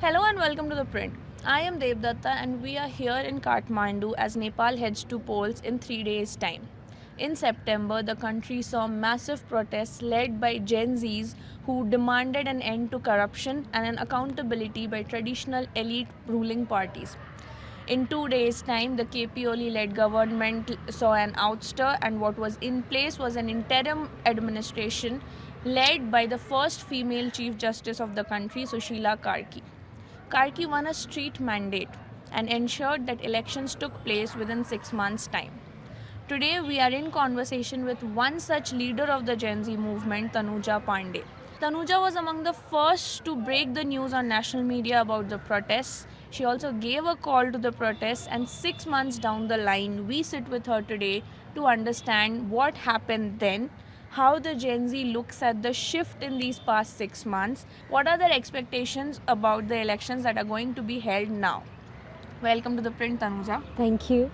Hello and welcome to The Print. I am Devdatta and we are here in Kathmandu as Nepal heads to polls in 3 days' time. In September, the country saw massive protests led by Gen Zs who demanded an end to corruption and an accountability by traditional elite ruling parties. In 2 days' time, the KPOL led government saw an ouster, and what was in place was an interim administration led by the first female Chief Justice of the country, Sushila Karki. Karki won a street mandate and ensured that elections took place within 6 months' time. Today, we are in conversation with one such leader of the Gen Z movement, Tanuja Pandey. Tanuja was among the first to break the news on national media about the protests. She also gave a call to the protests, and 6 months down the line, we sit with her today to understand what happened then, how the Gen Z looks at the shift in these past 6 months, what are their expectations about the elections that are going to be held now. Welcome to The Print, Tanuja. Thank you.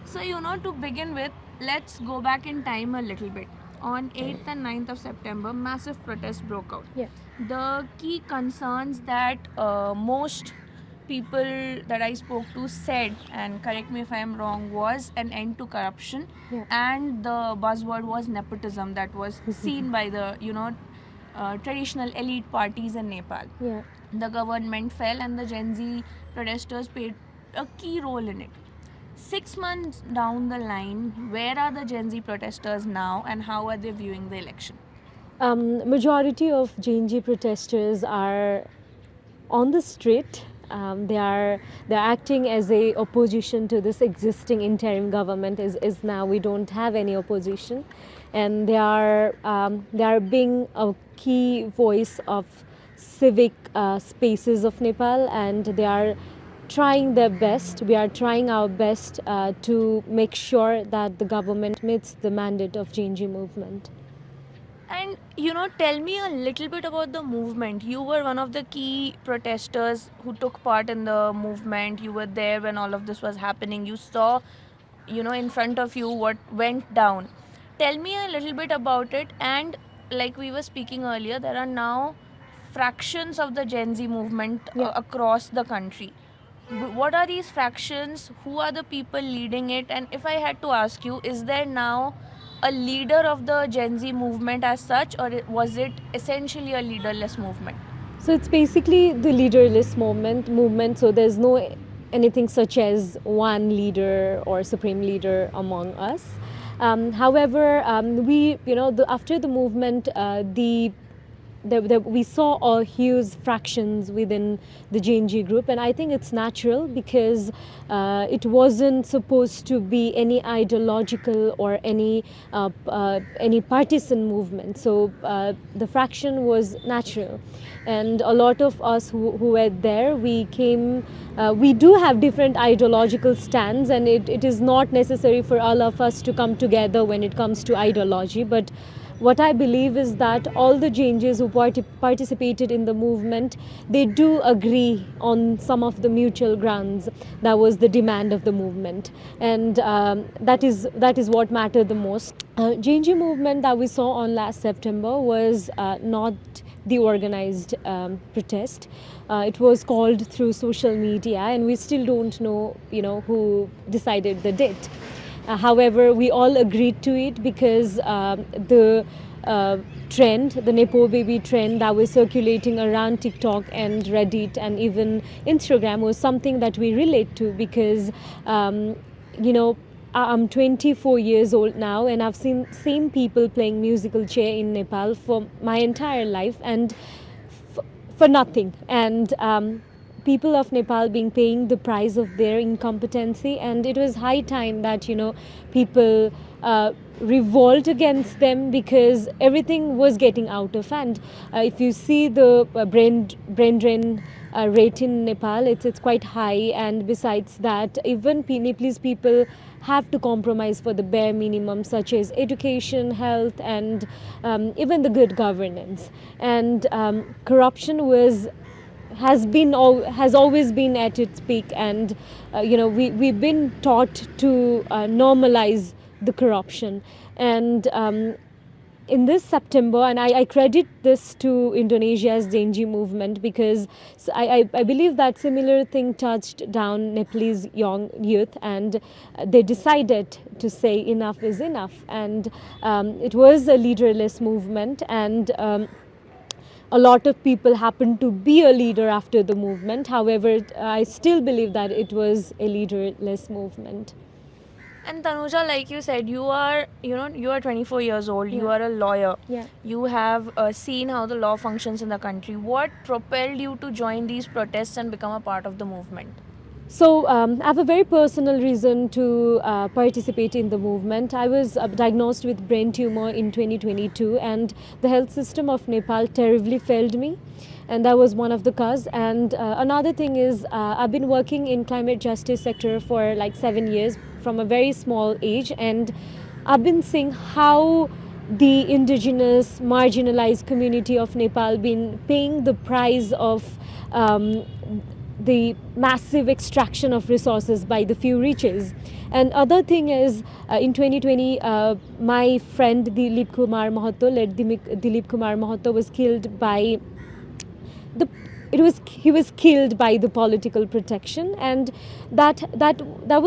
So, to begin with, let's go back in time a little bit. On 8th and 9th of September, massive protests broke out. Yeah. The key concerns that most people that I spoke to said, and correct me if I am wrong, was an end to corruption, Yeah. and the buzzword was nepotism that was seen by the, traditional elite parties in Nepal. Yeah. The government fell, and the Gen Z protesters played a key role in it. 6 months down the line, where are the Gen Z protesters now and how are they viewing the election? Majority of JNG protesters are on the street. They're acting as a opposition to this existing interim government. Is now we don't have any opposition, and they are being a key voice of civic spaces of Nepal, and they are trying their best. We are trying our best to make sure that the government meets the mandate of JNG movement. And tell me a little bit about the movement. You were one of the key protesters who took part in the movement. You were there when all of this was happening. You saw, in front of you what went down. Tell me a little bit about it. And like we were speaking earlier, there are now fractions of the Gen Z movement Yeah. across the country. What are these fractions? Who are the people leading it? And if I had to ask you, is there now a leader of the Gen Z movement as such, or was it essentially a leaderless movement? So it's basically the leaderless movement. So there's no anything such as one leader or supreme leader among us. However, after the movement, we saw a huge fractions within the JNG group, and I think it's natural because it wasn't supposed to be any ideological or any partisan movement. So the fraction was natural, and a lot of us who were there, we came. We do have different ideological stands, and it is not necessary for all of us to come together when it comes to ideology, but what I believe is that all the changes who participated in the movement, they do agree on some of the mutual grounds. That was the demand of the movement, and that is what mattered the most. JNG movement that we saw on last September was not the organized protest. It was called through social media, and we still don't know, who decided the date. However, we all agreed to it because the trend, the Nepo baby trend that was circulating around TikTok and Reddit and even Instagram was something that we relate to because, I'm 24 years old now, and I've seen same people playing musical chair in Nepal for my entire life and for nothing. And people of Nepal being paying the price of their incompetency, and it was high time that people revolt against them because everything was getting out of hand. If you see the brain drain rate in Nepal, it's quite high, and besides that, even Nepalese people have to compromise for the bare minimum, such as education, health, and even the good governance. And corruption has always been at its peak, and we've been taught to normalize the corruption, and in this September, and I credit this to Indonesia's Genji movement, because I believe that similar thing touched down Nepalese young youth, and they decided to say enough is enough. And it was a leaderless movement, and a lot of people happened to be a leader after the movement. However, I still believe that it was a leaderless movement. And Tanuja, like you said, you are 24 years old. You Yeah. are a lawyer. Yeah. You have seen how the law functions in the country. What propelled you to join these protests and become a part of the movement? So I have a very personal reason to participate in the movement. I was diagnosed with brain tumor in 2022, and the health system of Nepal terribly failed me, and that was one of the cause. And another thing is, I've been working in climate justice sector for like 7 years from a very small age, and I've been seeing how the indigenous marginalized community of Nepal been paying the price of the massive extraction of resources by the few riches. And other thing is, in 2020, my friend Dilip Kumar Mahato, led Dilip Kumar Mahato, was killed by the he was killed by the political protection, and that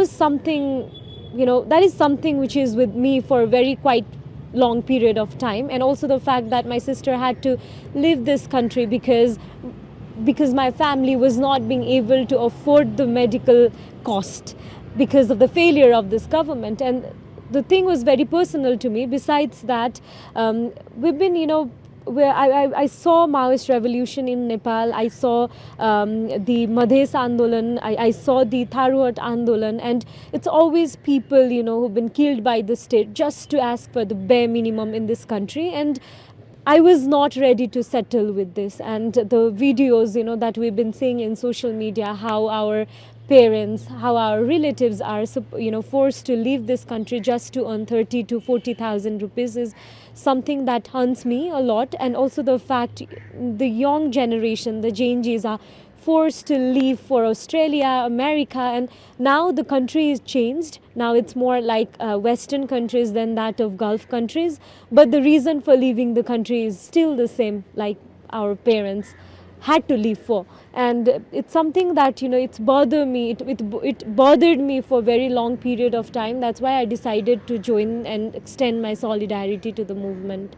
was something, that is something which is with me for a very quite long period of time. And also the fact that my sister had to leave this country because my family was not being able to afford the medical cost because of the failure of this government. And the thing was very personal to me. Besides that, we've been, where I saw Maoist revolution in Nepal. I saw the Madhes Andolan. I saw the Tharuhat Andolan. And it's always people, who've been killed by the state just to ask for the bare minimum in this country. And I was not ready to settle with this. And the videos, that we've been seeing in social media, how our parents, how our relatives are, forced to leave this country just to earn 30 to 40,000 rupees, is something that haunts me a lot. And also the fact the young generation, the Genjis, are forced to leave for Australia, America, and now the country is changed. Now it's more like Western countries than that of Gulf countries. But the reason for leaving the country is still the same, like our parents had to leave for. And it's something that, it's bothered me. It bothered me for a very long period of time. That's why I decided to join and extend my solidarity to the movement.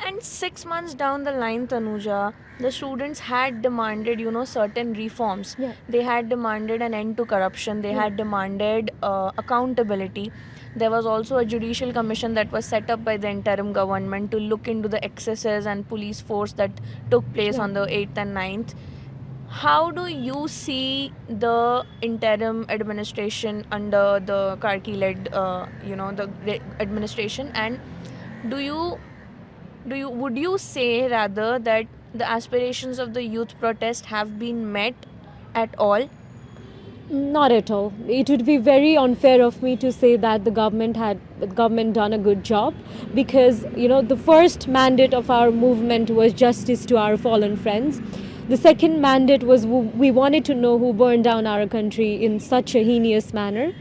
And 6 months down the line, Tanuja, the students had demanded, certain reforms. Yeah. They had demanded an end to corruption. They had demanded accountability. There was also a judicial commission that was set up by the interim government to look into the excesses and police force that took place on the 8th and 9th. How do you see the interim administration under the Karki-led, administration? And would you say rather that the aspirations of the youth protest have been met at all? Not at all. It would be very unfair of me to say that the government done a good job, because the first mandate of our movement was justice to our fallen friends. The second mandate was we wanted to know who burned down our country in such a heinous manner.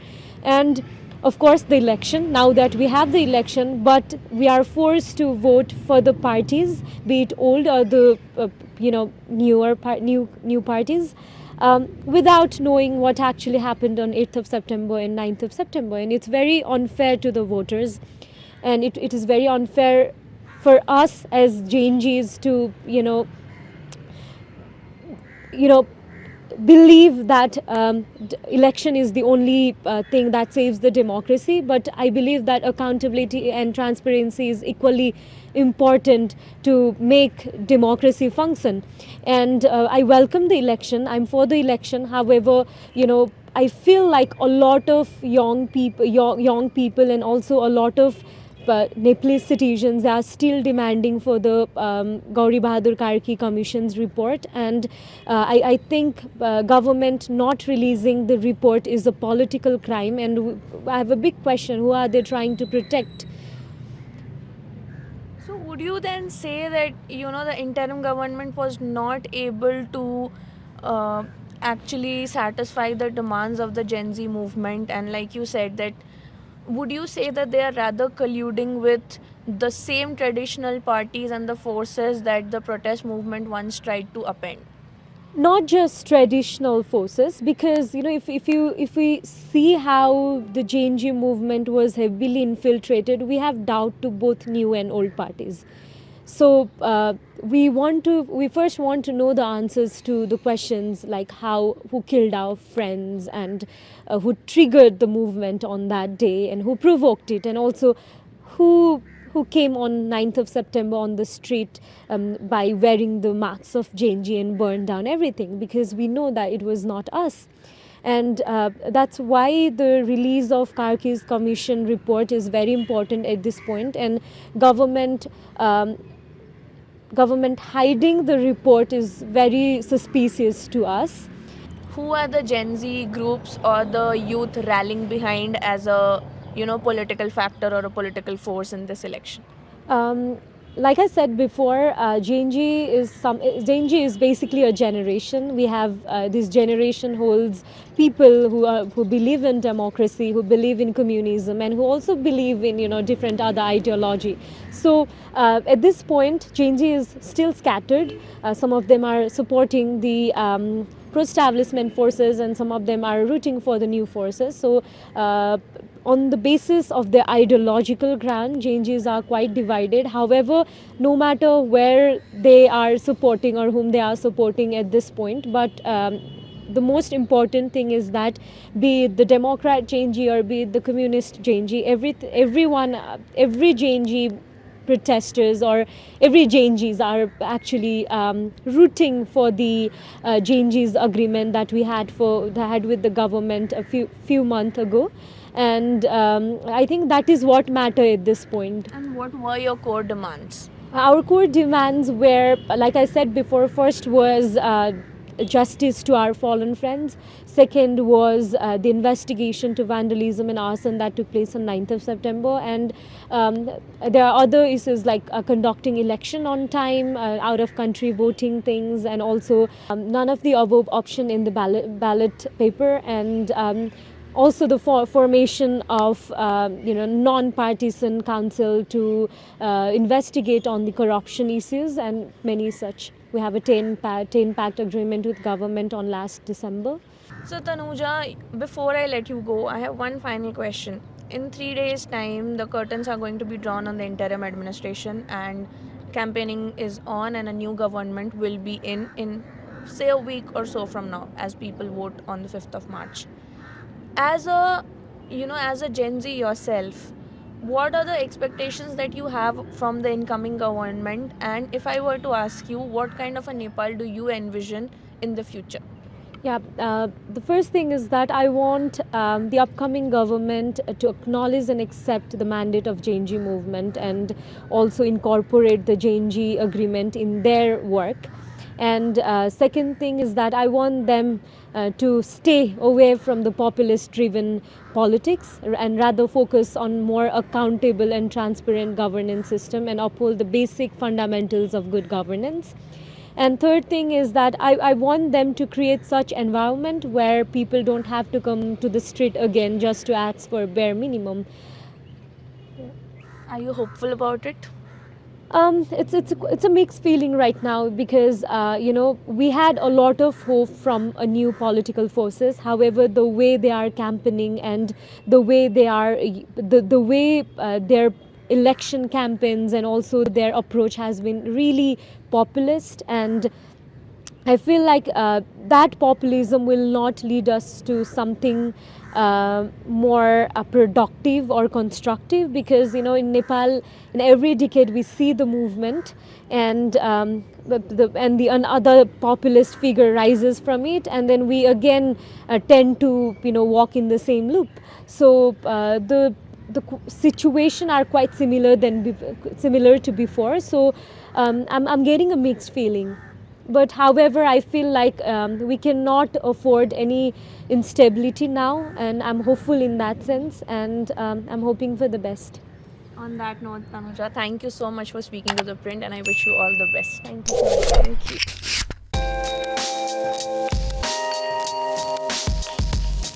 And of course the election, now that we have the election, but we are forced to vote for the parties, be it old or the new parties, without knowing what actually happened on 8th of September and 9th of September. And it's very unfair to the voters, and it is very unfair for us as Genjis to believe that election is the only thing that saves the democracy. But I believe that accountability and transparency is equally important to make democracy function. And I welcome the election. I'm for the election. However, I feel like a lot of young people and also a lot of Nepalese citizens are still demanding for the Gauri Bahadur Karki Commission's report. And I think government not releasing the report is a political crime. And I have a big question: who are they trying to protect? So would you then say that the interim government was not able to actually satisfy the demands of the Gen Z movement? And like you said, that would you say that they are rather colluding with the same traditional parties and the forces that the protest movement once tried to upend? Not just traditional forces, because if we see how the JNG movement was heavily infiltrated, we have doubt to both new and old parties. So we first want to know the answers to the questions like who killed our friends, and who triggered the movement on that day, and who provoked it, and also who came on 9th of September on the street by wearing the marks of JNG and burned down everything, because we know that it was not us. And that's why the release of Karki's commission report is very important at this point, and government government hiding the report is very suspicious to us. Who are the Gen Z groups or the youth rallying behind as a political factor or a political force in this election? Like I said before, JNG is basically a generation. We have this generation holds people who believe in democracy, who believe in communism, and who also believe in different other ideology. So at this point, JNG is still scattered. Some of them are supporting the pro-establishment forces, and some of them are rooting for the new forces. So on the basis of their ideological ground, JNGs are quite divided. However, no matter where they are supporting or whom they are supporting at this point, but the most important thing is that, be it the Democrat JNG or be it the Communist JNG, every JNG protesters or every JNGs are actually rooting for the JNGs agreement that we had with the government a few months ago. And I think that is what matter at this point. And what were your core demands? Our core demands were, like I said before, first was justice to our fallen friends. Second was the investigation to vandalism and arson that took place on 9th of September. And there are other issues like conducting election on time, out of country voting things, and also none of the above option in the ballot paper, and also the formation of non-partisan council to investigate on the corruption issues and many such. We have a 10-pact agreement with government on last December. So Tanuja, before I let you go, I have one final question. In 3 days' time, the curtains are going to be drawn on the interim administration, and campaigning is on, and a new government will be in say a week or so from now, as people vote on the 5th of March. As a Gen Z yourself, what are the expectations that you have from the incoming government? And if I were to ask you, what kind of a Nepal do you envision in the future? Yeah, the first thing is that I want the upcoming government to acknowledge and accept the mandate of JNG movement, and also incorporate the JNG agreement in their work. And second thing is that I want them to stay away from the populist-driven politics, and rather focus on more accountable and transparent governance system, and uphold the basic fundamentals of good governance. And third thing is that I want them to create such environment where people don't have to come to the street again just to ask for bare minimum. Are you hopeful about it? It's a mixed feeling right now, because we had a lot of hope from a new political forces. However, the way they are campaigning, and the way they are the way their election campaigns and also their approach has been really populist, and I feel like that populism will not lead us to something more productive or constructive, because in Nepal, in every decade we see the movement, and another populist figure rises from it, and then we again tend to walk in the same loop. So the situation are quite similar to before. So I'm getting a mixed feeling. But however, I feel like we cannot afford any instability now, and I'm hopeful in that sense, and I'm hoping for the best. On that note, Tanuja, thank you so much for speaking to The Print, and I wish you all the best. Thank you so much. Thank you.